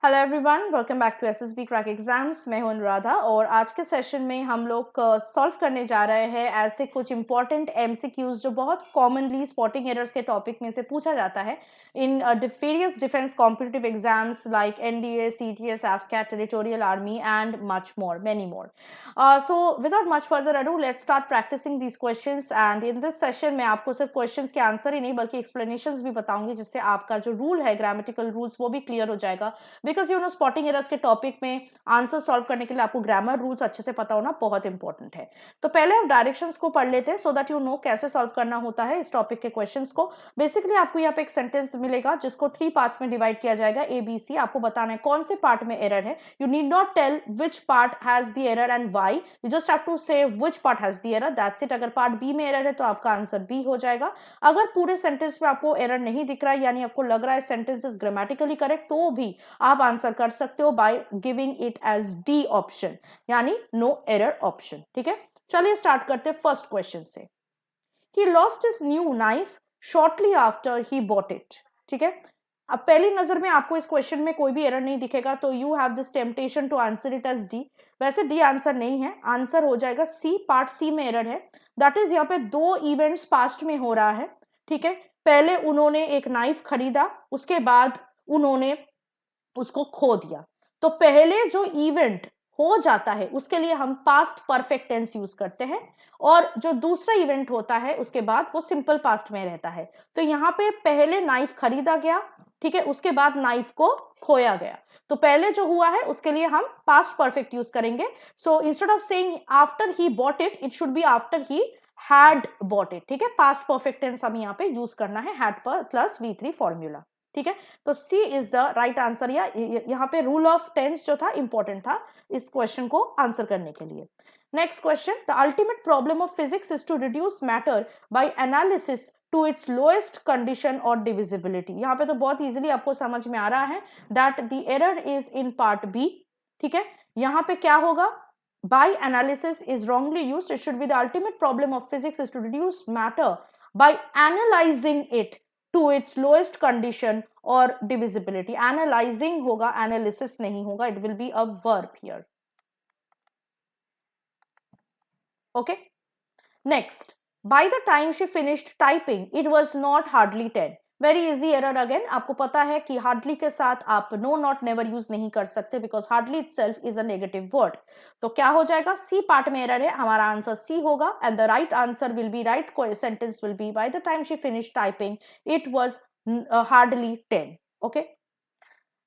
Hello everyone, welcome back to SSB crack exams. मैं हूं अनुराधा और आज के सेशन में हम लोग सॉल्व करने जा रहे हैं ऐसे कुछ इंपॉर्टेंट एमसीक्यूज जो बहुत कॉमनली स्पॉटिंग एरर्स के टॉपिक में से पूछा जाता है in various defence competitive exams like NDA, CDS, AFCAT, territorial army and much more, many more. So without much further ado, let's start practicing these questions. And in this session में आपको सिर्फ questions के answer ही नहीं बल्कि explanations भी बताऊंगी, जिससे आपका जो रूल है, ग्रामेटिकल रूल्स, वो भी क्लियर हो जाएगा। बिकॉज स्पॉटिंग एरर्स के टॉपिक में आंसर सॉल्व करने के लिए आपको ग्रामर रूल्स अच्छे से पता होना बहुत इंपॉर्टेंट है। तो पहले हम डायरेक्शंस को पढ़ लेते हैं सो दैट यू नो कैसे सॉल्व करना होता है इस टॉपिक के क्वेश्चंस को। बेसिकली आपको यहाँ पे एक सेंटेंस मिलेगा जिसको 3 पार्ट्स में डिवाइड किया जाएगा, ABC। आपको बताना है कौन से पार्ट में एरर है। You need not tell which part has the error and why, you just have to say which part has the error, that's it. अगर पार्ट बी में एरर है तो आपका आंसर बी हो जाएगा। अगर पूरे सेंटेंस में आपको एरर नहीं दिख रहा है, यानी आपको लग रहा है सेंटेंस इज ग्रामेटिकली करेक्ट, तो भी आप आंसर कर सकते हो by giving it as D option, यानी नो एरर ऑप्शन। ठीक है, चलिए स्टार्ट करते हैं फर्स्ट क्वेश्चन से। He lost his new knife shortly after he bought it। ठीक है, अब पहली नजर में आपको इस क्वेश्चन में कोई भी एरर नहीं दिखेगा, तो you have this temptation to answer it as D. वैसे डी आंसर नहीं है, आंसर हो जाएगा सी। पार्ट सी में एरर है, दैट इज यहाँ पे 2 इवेंट्स पास्ट में हो रहा है। ठीक है, पहले उन्होंने एक नाइफ खरीदा, उसके बाद उन्होंने उसको खो दिया। तो पहले जो इवेंट हो जाता है उसके लिए हम पास्ट परफेक्ट टेंस यूज करते हैं, और जो दूसरा इवेंट होता है उसके बाद वो सिंपल पास्ट में रहता है। तो यहाँ पे पहले नाइफ खरीदा गया, ठीक है, उसके बाद नाइफ को खोया गया। तो पहले जो हुआ है उसके लिए हम पास्ट परफेक्ट यूज करेंगे। So instead of saying after he bought it, it should be after he had bought it. ठीक है, पास्ट परफेक्ट टेंस हम यहाँ पे यूज करना है, हैड पर प्लस V3 फॉर्मूला। ठीक है, तो सी इज द राइट आंसर। या यहाँ पे रूल ऑफ टेंस जो था इंपॉर्टेंट था इस क्वेश्चन को आंसर करने के लिए। Next question, the ultimate problem of physics is to reduce matter by analysis to its lowest condition और डिविजिबिलिटी। यहाँ पे तो बहुत इजीली आपको समझ में आ रहा है that the error is in part B. ठीक है, यहाँ पे क्या होगा, by analysis is wrongly used, it should be the ultimate problem of physics is to reduce matter by analyzing it to its lowest condition or divisibility। analyzing होगा, analysis नहीं होगा, it will be a verb here। okay, next, by the time she finished typing it was not hardly 10। Very easy error again. आपको पता है कि hardly के साथ आप नो नॉट नेवर यूज नहीं कर सकते because hardly itself is a negative word. तो क्या हो जाएगा, सी पार्ट में एरर है, हमारा आंसर सी होगा। And the right answer will be, right sentence will be, by the time she finish typing it was hardly 10। Okay,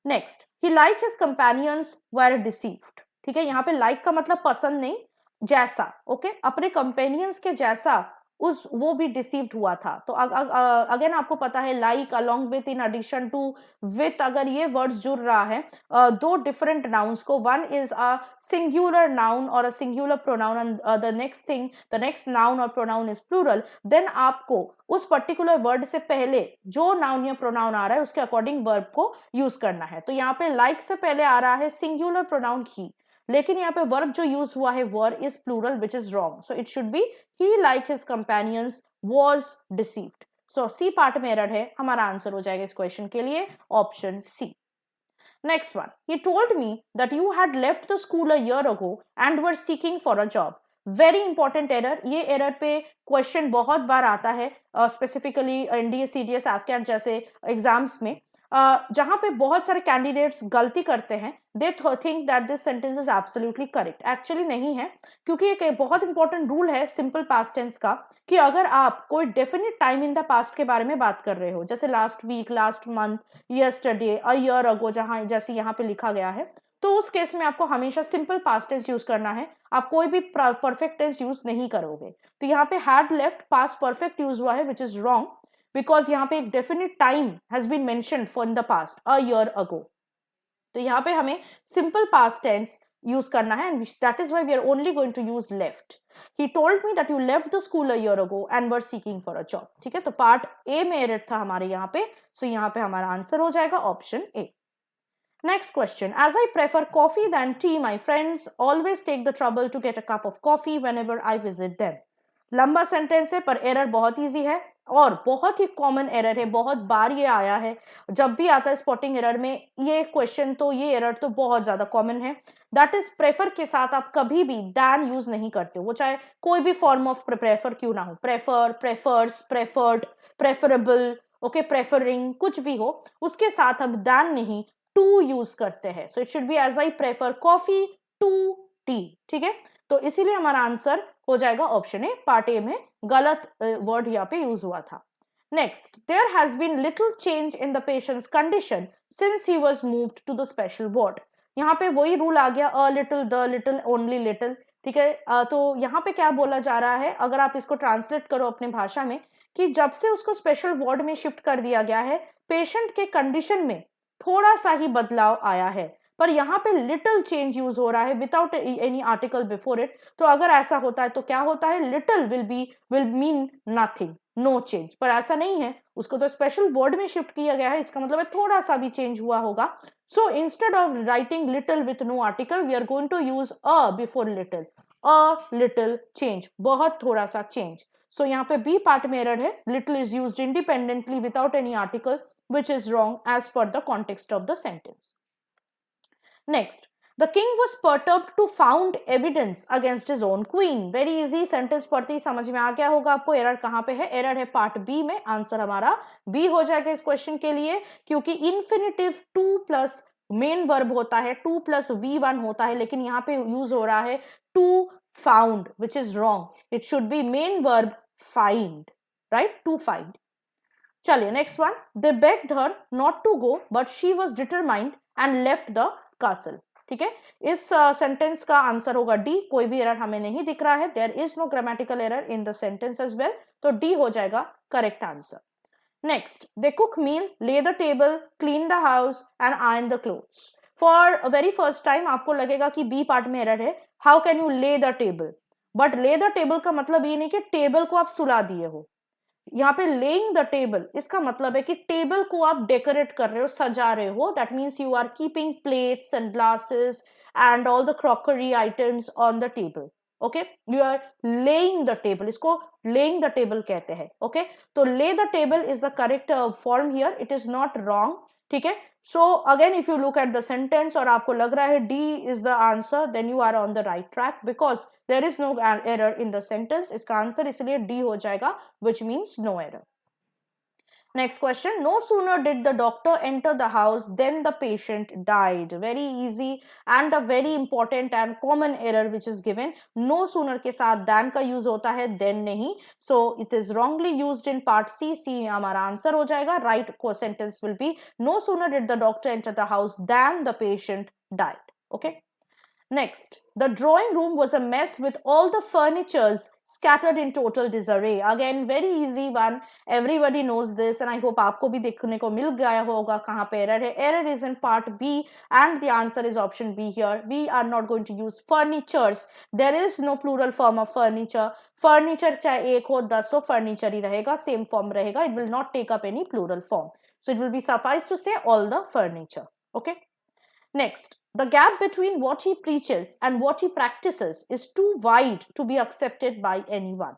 next, he like his companions were deceived. ठीक है, यहाँ पे like का मतलब पसंद नहीं, जैसा। ओके, अपने कंपेनियंस के जैसा उस वो भी डिसीव्ड हुआ था। तो अगेन आपको पता है like along with, in addition to, with, अगर ये वर्ड्स जुड़ रहा है दो डिफरेंट नाउन्स को, one is a singular noun और a singular pronoun and the next thing, the next noun और प्रोनाउन इज प्लूरल, देन आपको उस पर्टिकुलर वर्ड से पहले जो नाउन या प्रोनाउन आ रहा है उसके अकॉर्डिंग वर्ब को यूज करना है। तो यहाँ पे लाइक से पहले आ रहा है सिंगुलर प्रोनाउन ही, लेकिन यहाँ पे वर्ब जो यूज हुआ है were is plural which is wrong. So it should be he like his companions was deceived. So C part में एरर है, हमारा आंसर हो जाएगा इस क्वेश्चन के लिए option C. Next one, he told me that you had left the school a year ago and were seeking for a job। Very important error. ये error पे क्वेश्चन बहुत बार आता है, स्पेसिफिकली एनडीए, सीडीएस, एफकैट जैसे exams में, जहां पे बहुत सारे कैंडिडेट्स गलती करते हैं। They think that this sentence is absolutely correct, actually नहीं है, क्योंकि एक बहुत इंपॉर्टेंट रूल है सिंपल पास्ट टेंस का कि अगर आप कोई definite time in the past के बारे में बात कर रहे हो, जैसे last week, last month, yesterday, अ ईयर अगो, जहां जैसे यहाँ पे लिखा गया है, तो उस केस में आपको हमेशा सिंपल पास्ट टेंस यूज करना है, आप कोई भी परफेक्ट टेंस यूज नहीं करोगे। तो यहाँ पे had left past perfect use हुआ है विच इज रॉन्ग, बिकॉज यहाँ पे एक definite time has been mentioned for in the past, a year ago. तो यहाँ पे हमें सिंपल पास्ट टेंस यूज करना है, and that is why we are only going to use left. He told me that you left the school a year ago and were seeking for a job. ठीक है, तो part A में error था हमारे यहाँ पे, सो यहाँ पे हमारा आंसर हो जाएगा option A. Next question, as I prefer coffee than tea, my friends always take the trouble to get a cup of coffee whenever I visit them। लंबा सेंटेंस है पर एरर बहुत इजी है। और बहुत ही कॉमन एरर है, बहुत बार ये आया है, जब भी आता है स्पॉटिंग एरर में ये क्वेश्चन, तो ये एरर तो बहुत ज्यादा कॉमन है। दैट इज प्रेफर के साथ आप कभी भी दैन यूज नहीं करते, वो चाहे कोई भी फॉर्म ऑफ प्रेफर क्यों ना हो, prefer, prefers, preferred, preferable, okay, preferring, कुछ भी हो, उसके साथ हम दैन नहीं टू यूज करते हैं। So it should be as I prefer coffee to tea, ठीक है। तो इसीलिए हमारा आंसर हो जाएगा ऑप्शन ए, पार्ट ए में गलत वर्ड यहाँ पे यूज हुआ था। Next, there has been little change in the patient's condition since he was moved to the special ward. यहाँ पे वही रूल आ गया, a little, the little, only little, ठीक है। तो यहाँ पे क्या बोला जा रहा है, अगर आप इसको ट्रांसलेट करो अपने भाषा में, कि जब से उसको स्पेशल वार्ड में शिफ्ट कर दिया गया है, पेशेंट के कंडीशन में थोड़ा सा ही बदलाव आया है, पर यहाँ पे लिटिल चेंज यूज हो रहा है without any article before it. तो अगर ऐसा होता है तो क्या होता है, little will mean nothing, no change, पर ऐसा नहीं है, उसको तो स्पेशल वर्ड में शिफ्ट किया गया है, इसका मतलब है थोड़ा सा भी चेंज हुआ होगा। So instead of writing little with no article, we are going to use a before little, a little change, बहुत थोड़ा सा चेंज। सो यहाँ पे बी पार्ट में एरर है, little is used independently without any article, which is wrong as per the context of the sentence. Next, the king was perturbed to found evidence against his own queen. Very easy, sentence पढ़ते ही समझ में आ गया होगा आपको error कहाँ पे है, error है पार्ट बी में, आंसर हमारा बी हो जाएगा इस क्वेश्चन के लिए, क्योंकि infinitive two plus main verb होता है, टू प्लस V1 होता है, लेकिन यहाँ पे यूज हो रहा है to found, which is wrong, it should be main verb find, right, to find. चलिए next one, they begged her not to go but she was determined and left the castle, ठीक है। इस sentence का answer होगा D, कोई भी error हमें नहीं दिख रहा है, there is no grammatical error in the sentence as well, तो डी हो जाएगा correct answer. Next, they cook meal, lay the table, clean the house and iron the clothes. For very first time आपको लगेगा कि B part में error है, how can you lay the table, but lay the table का मतलब ये नहीं कि टेबल को आप सुला दिए हो, यहाँ पे लेइंग द टेबल इसका मतलब है कि टेबल को आप डेकोरेट कर रहे हो, सजा रहे हो, that means you are keeping plates and glasses and all the crockery items on the table, okay, you are laying the table, इसको लेइंग द टेबल कहते हैं, ओके। तो lay the table is the correct form here, it is not wrong, ठीक है। So again if you look at the sentence और आपको लग रहा है D is the answer, then you are on the right track, because there is no error in the sentence, इसका answer इसलिए D हो जाएगा, which means no error. Next question, no sooner did the doctor enter the house than the patient died. Very easy and a very important and common error which is given. No sooner के साथ than का use होता है, then नहीं, so it is wrongly used in part C. C हमारा answer हो जाएगा, right sentence will be no sooner did the doctor enter the house than the patient died, okay. Next, the drawing room was a mess with all the furnitures scattered in total disarray. Again, very easy one. Everybody knows this, and I hope आपको भी देखने को मिल गया होगा कहाँ पे error है. Error is in part B, and the answer is option B here. We are not going to use furnitures. There is no plural form of furniture. Furniture चाहे एक हो 10 हो, furniture ही रहेगा, same form रहेगा. It will not take up any plural form. So it will be suffice to say all the furniture. Okay. Next, the gap between what he preaches and what he practices is too wide to be accepted by anyone.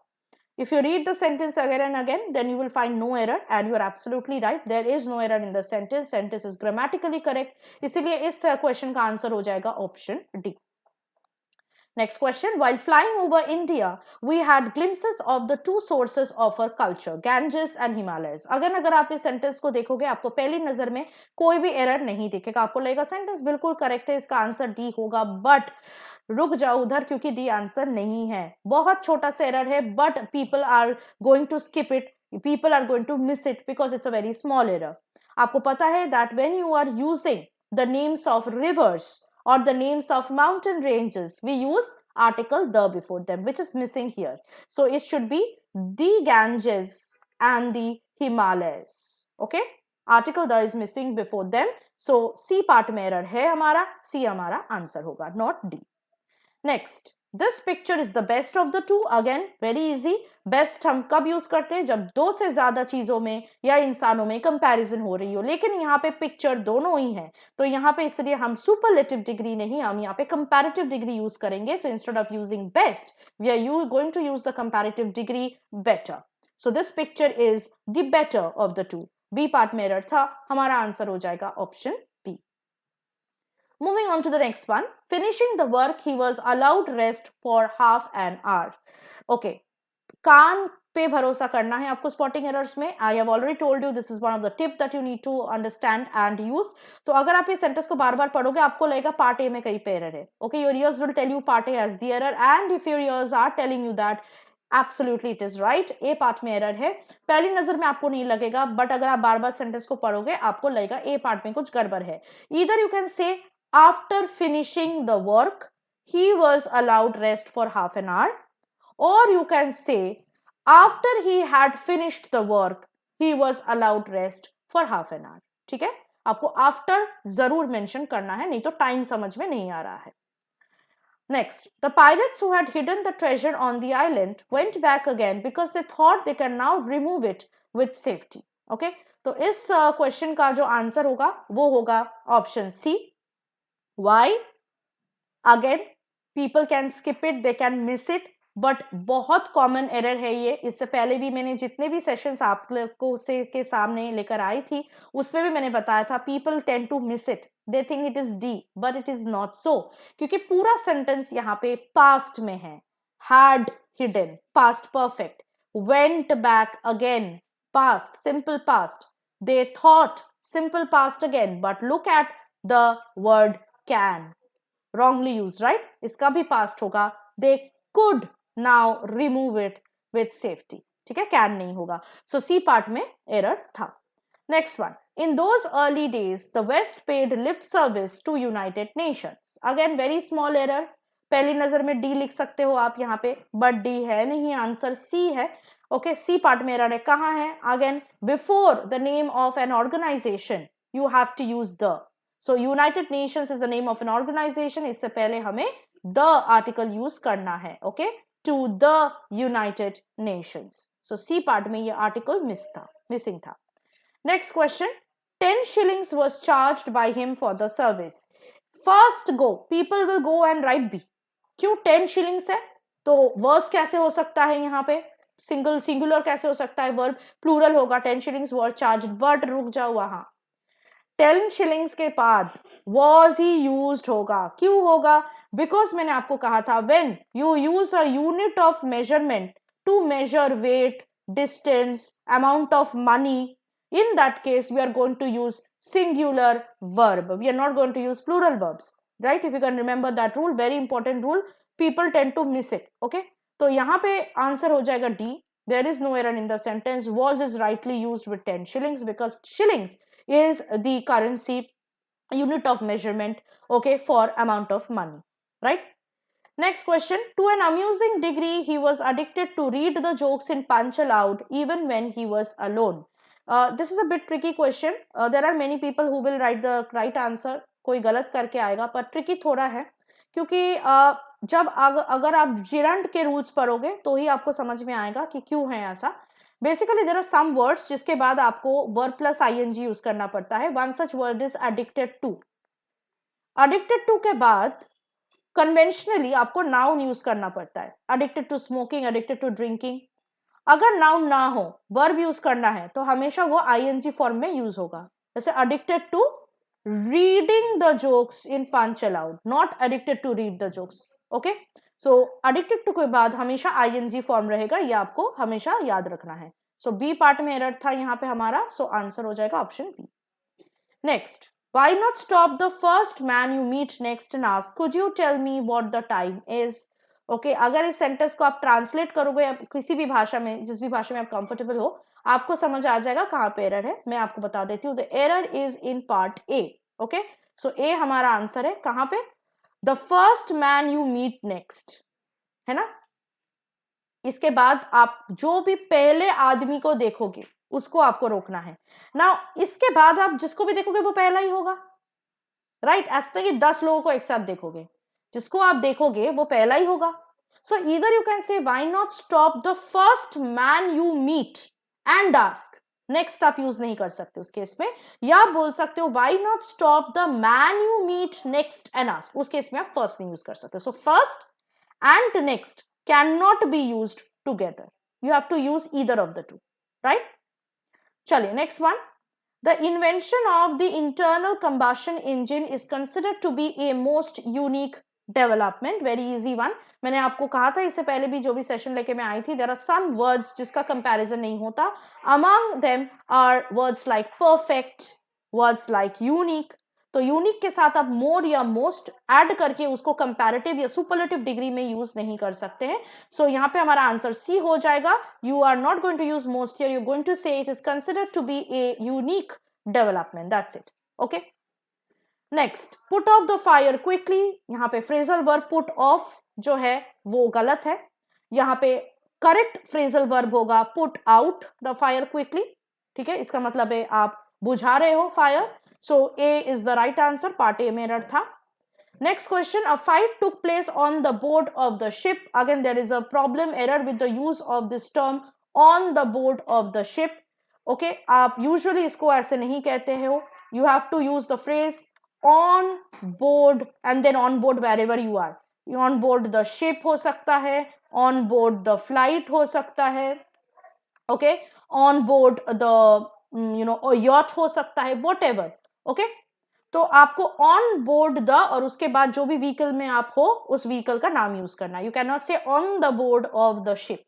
If you read the sentence again and again, then you will find no error, and you are absolutely right. There is no error in the sentence. Sentence is grammatically correct. इसलिए इस question का answer हो जाएगा option D. Next question, while flying over India, we had glimpses of the two sources of our culture, Ganges and Himalayas. अगर आप इस sentence को देखोगे, आपको पहली नजर में कोई भी एरर नहीं दिखेगा, आपको लगेगा सेंटेंस बिल्कुल करेक्ट है, इसका आंसर डी होगा, बट रुक जाओ उधर, क्योंकि डी आंसर नहीं है, बहुत छोटा सा एरर है, but people are going to skip it, people are going to miss it because it's a very small error. आपको पता है that when you are using the names of rivers or the names of mountain ranges, we use article the before them, which is missing here. So it should be the Ganges and the Himalayas. Okay, article the is missing before them, so C part में error है हमारा, C हमारा answer होगा, not D. Next, this picture is the best of the two. Again, very easy. Best हम कब use करते हैं, जब दो से ज्यादा चीजों में या इंसानों में कंपैरिजन हो रही हो, लेकिन यहाँ पे पिक्चर दोनों ही है, तो यहाँ पे इसलिए हम सुपरलेटिव डिग्री नहीं, हम यहाँ पे कंपैरेटिव डिग्री यूज करेंगे. So instead of using best, we are going to use the comparative degree better. So this picture is the better of the two. B part में एरर था, हमारा answer हो जाएगा option B. Moving on to the next one. Finishing the work, he was allowed rest for half an hour. Okay. कान पे भरोसा करना है आपको स्पॉटिंग एरर्स में. I have already told you this is one of the tip that you need to understand and use. तो अगर आप इस सेंटेंस को बार बार पढ़ोगे आपको लगेगा पार्ट ए में कहीं पे एरर है. Okay, your ears will tell you part A has the error, and if your ears are telling you that absolutely it is right, A part में एरर है. पहली नजर में आपको नहीं लगेगा, बट अगर आप बार बार सेंटेंस को पढ़ोगे आपको लगेगा ए पार्ट में कुछ गड़बड़ है. ईदर यू कैन से after finishing the work he was allowed rest for half an hour, or you can say after he had finished the work he was allowed rest for half an hour. ठीक है, आपको after जरूर mention करना है, नहीं तो time समझ में नहीं आ रहा है. Next, the pirates who had hidden the treasure on the island went back again because they thought they can now remove it with safety. Okay, तो इस क्वेश्चन का जो आंसर होगा वो होगा option C. Why? Again, people can skip it, they can miss it, but बहुत common error है ये. इससे पहले भी मैंने जितने भी सेशंस आप लोगों से के सामने लेकर आई थी उसमें भी मैंने बताया था, people tend to miss it, they think it is D, but it is not so, क्योंकि पूरा सेंटेंस यहाँ पे पास्ट में है. had hidden, past perfect. went back again, past, simple past. they thought, simple past again, but look at the word can, wrongly used, right? इसका भी past होगा. they could now remove it with safety. ठीक है, can नहीं होगा. so C part में error था. next one, in those early days the West paid lip service to United Nations. again very small error. पहली नजर में D लिख सकते हो आप यहाँ पे, but D है नहीं, आंसर C है. okay, C part में error है. कहाँ है? again before the name of an organization you have to use the. So United Nations is the name of an organization. इससे पहले हमें the article use करना है. Okay, to the United Nations. So C part में ये article missing था. Next question. 10 shillings was charged by him for the service. First go, people will go and write B. क्यों 10 shillings है? तो verse कैसे हो सकता है यहाँ पे? singular कैसे हो सकता है? verb plural होगा. 10 shillings were charged, but रुक जाओ वहां. 10 shillings के बाद was he used होगा. क्यों होगा? because मैंने आपको कहा था when you use a unit of measurement to measure weight, distance, amount of money, in that case we are going to use singular verb. We are not going to use plural verbs, right? if you can remember that rule, very important rule, people tend to miss it. okay, तो यहाँ पे answer हो जाएगा D. there is no error in the sentence. was is rightly used with 10 shillings because shillings is the currency unit of measurement, okay, for amount of money, right? next question. To an amusing degree he was addicted to read the jokes in Punch aloud even when he was alone. This is a bit tricky question. There are many people who will write the right answer. कोई गलत करके आएगा, पर tricky थोड़ा है क्योंकि जब अगर आप जिरंड के रूल्स पढ़ोगे तो ही आपको समझ में आएगा कि क्यों है ऐसा. Basically there are some words जिसके बाद आपको वर्ब प्लस आईएनजी यूज करना पड़ता है. One such word is addicted to. Addicted to के बाद कन्वेंशनली आपको नाउन यूज करना पड़ता है. Addicted to smoking, addicted to drinking. अगर नाउन ना हो, वर्ब यूज करना है तो हमेशा वो आईएनजी फॉर्म में यूज होगा. जैसे addicted to reading the jokes in Punch aloud, not addicted to read the jokes. Okay, so addicted to के बाद हमेशा आईएनजी फॉर्म रहेगा, ये आपको हमेशा याद रखना है. सो बी पार्ट में एरर था यहाँ पे हमारा, सो आंसर हो जाएगा option B. Next, why not stop the first man you meet next and ask, could you tell me what the time is? Okay, अगर इस सेंटेंस को आप ट्रांसलेट करोगे किसी भी भाषा में, जिस भी भाषा में आप कंफर्टेबल हो, आपको समझ आ जाएगा कहाँ पे एरर है. मैं आपको बता देती हूँ. The error is in part A. Okay, so A हमारा आंसर है. कहाँ पे? The first man you meet next, है ना. इसके बाद आप जो भी पहले आदमी को देखोगे उसको आपको रोकना है ना. इसके बाद आप जिसको भी देखोगे वो पहला ही होगा, राइट. ऐसा कि 10 लोगों को एक साथ देखोगे, जिसको आप देखोगे वो पहला ही होगा. So either you can say why not stop the first man you meet and ask. Next आप यूज नहीं कर सकते उस केस में, या आप बोल सकते हो why not stop the man you meet next and ask. उस केस में आप फर्स्ट नहीं यूज कर सकते. So first and next can not be used together. You have to use either of the two, right? चलिए next one. The invention of the internal combustion engine is considered to be a most unique development. Very easy one. मैंने आपको कहा था इससे पहले भी जो भी सेशन लेके मैं आई थी, there are some words जिसका कंपैरिजन नहीं होता. Among them are words like perfect, words like unique. तो यूनिक के साथ आप मोर या मोस्ट ऐड करके उसको कंपैरेटिव या सुपरलेटिव डिग्री में यूज नहीं कर सकते हैं. सो यहाँ पे हमारा आंसर सी हो जाएगा. You are not going to use most here, you going to say it is considered to be a unique development. That's it. Okay, next, put off the fire quickly. यहाँ पे phrasal verb put off जो है वो गलत है. यहाँ पे correct phrasal verb होगा put out the fire quickly. ठीक है, इसका मतलब है आप बुझा रहे हो fire. So A is the right answer. Part A में error था. Next question, a fight took place on the board of the ship. Again, there is a problem error with the use of this term on the board of the ship. Okay, आप usually इसको ऐसे नहीं कहते हो. You have to use the phrase on board and then on board wherever you are. On board the ship हो सकता है, on board the flight हो सकता है. Okay, on board the yacht हो सकता है, whatever. ओके, तो आपको ऑन बोर्ड द और उसके बाद जो भी व्हीकल में आप हो उस व्हीकल का नाम यूज करना है. You can not say on the board of the ship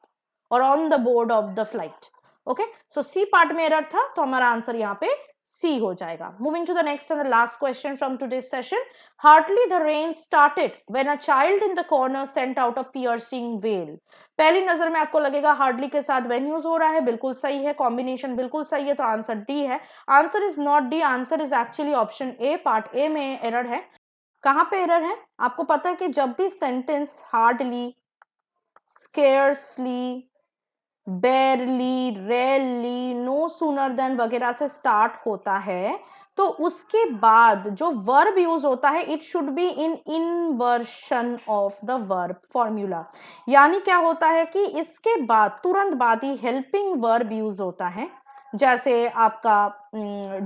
or on the board of the flight. Okay, so C part में एरर था, तो हमारा आंसर यहाँ पे सी हो जाएगा. Moving to the next and the last question from today's session. Hardly the rain started when a child in the corner sent out a piercing wail. पहली नजर में आपको लगेगा हार्डली के साथ व्हेन यूज हो रहा है. बिल्कुल सही है, कॉम्बिनेशन बिल्कुल सही है, तो आंसर डी है. Answer is not D, answer is actually option A. Part A में एरर है. कहां पे एरर है? आपको पता है कि जब भी sentence hardly, scarcely, barely, rarely, no sooner than वगैरह से स्टार्ट होता है, तो उसके बाद जो वर्ब यूज होता है it should be in inversion of the verb formula. यानी क्या होता है कि इसके बाद तुरंत बाद ही हेल्पिंग वर्ब यूज होता है. जैसे आपका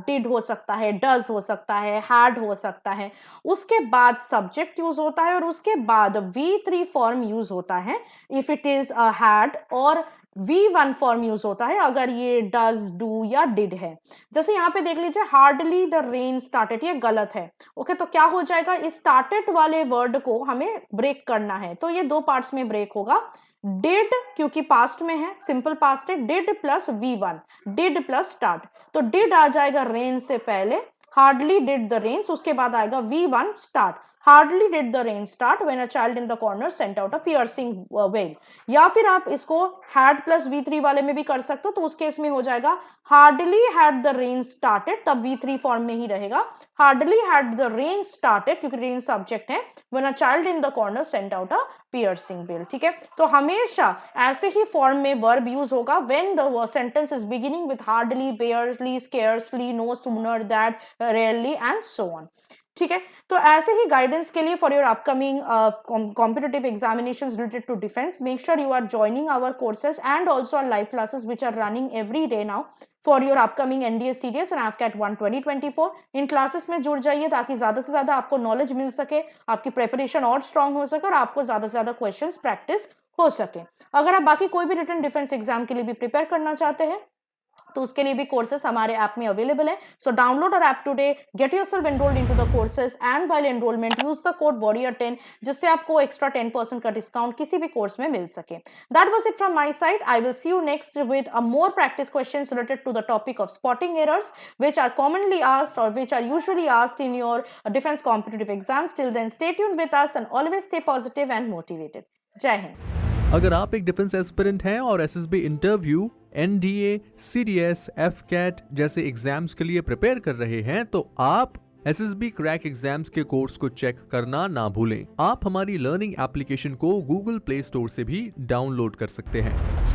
डिड हो सकता है, डज हो सकता है, हैड हो सकता है. उसके बाद सब्जेक्ट यूज होता है और उसके बाद V3 फॉर्म यूज होता है if it is a had, और V1 फॉर्म यूज होता है अगर ये डज, डू या डिड है. जैसे यहाँ पे देख लीजिए हार्डली द रेन स्टार्टेड, ये गलत है. ओके, तो क्या हो जाएगा, इस स्टार्टेड वाले वर्ड को हमें ब्रेक करना है, तो ये दो पार्ट्स में ब्रेक होगा. डिड क्योंकि पास्ट में है, सिंपल पास्ट है, did plus V1, did plus start, तो डिड आ जाएगा रेन से पहले, हार्डली डिड द रेन्स, उसके बाद आएगा V1 start. Hardly did the rain start when a child in the corner sent out a piercing well. या फिर आप इसको हैड प्लस V3 वाले में भी कर सकते हो, तो उस केस में हो जाएगा hardly had the rain started, तब V3 फॉर्म में ही रहेगा. Hardly had the rain started क्योंकि रेन सब्जेक्ट है, when a child in the corner sent out a piercing wail. ठीक है, तो हमेशा ऐसे ही फॉर्म में वर्ब यूज होगा when the sentence is beginning with hardly, barely, scarcely, no sooner that, rarely and so on. ठीक है, तो ऐसे ही गाइडेंस के लिए for your upcoming competitive examinations related to defence, make sure you are joining our courses and also our live classes which are running every day now for your upcoming NDA series and AFCAT 1 2024. इन classes में जुड़ जाइए ताकि ज्यादा से ज्यादा आपको knowledge मिल सके, आपकी प्रिपरेशन और स्ट्रांग हो सके और आपको ज्यादा से ज्यादा क्वेश्चंस प्रैक्टिस हो सके. अगर आप बाकी कोई भी रिटन डिफेंस एग्जाम के लिए भी प्रिपेयर करना चाहते हैं तो उसके लिए भी कोर्सेस हमारे ऐप में अवेलेबल है. So download our app today, get yourself enrolled into the courses and while enrolment use the code warrior10 जिससे आपको एक्स्ट्रा 10% का डिस्काउंट किसी भी कोर्स में मिल सके. That was it from my side. I will see you next with a more practice questions related to the topic of spotting errors which are commonly asked or which are usually asked in your defense competitive exams. Till then, stay tuned with us and always stay positive and motivated. जय हिंद. अगर आप एक defence aspirant हैं और SSB interview, NDA, CDS, AFCAT जैसे exams के लिए prepare कर रहे हैं तो आप SSB क्रैक एग्जाम्स के कोर्स को चेक करना ना भूलें. आप हमारी लर्निंग एप्लीकेशन को Google Play Store से भी डाउनलोड कर सकते हैं.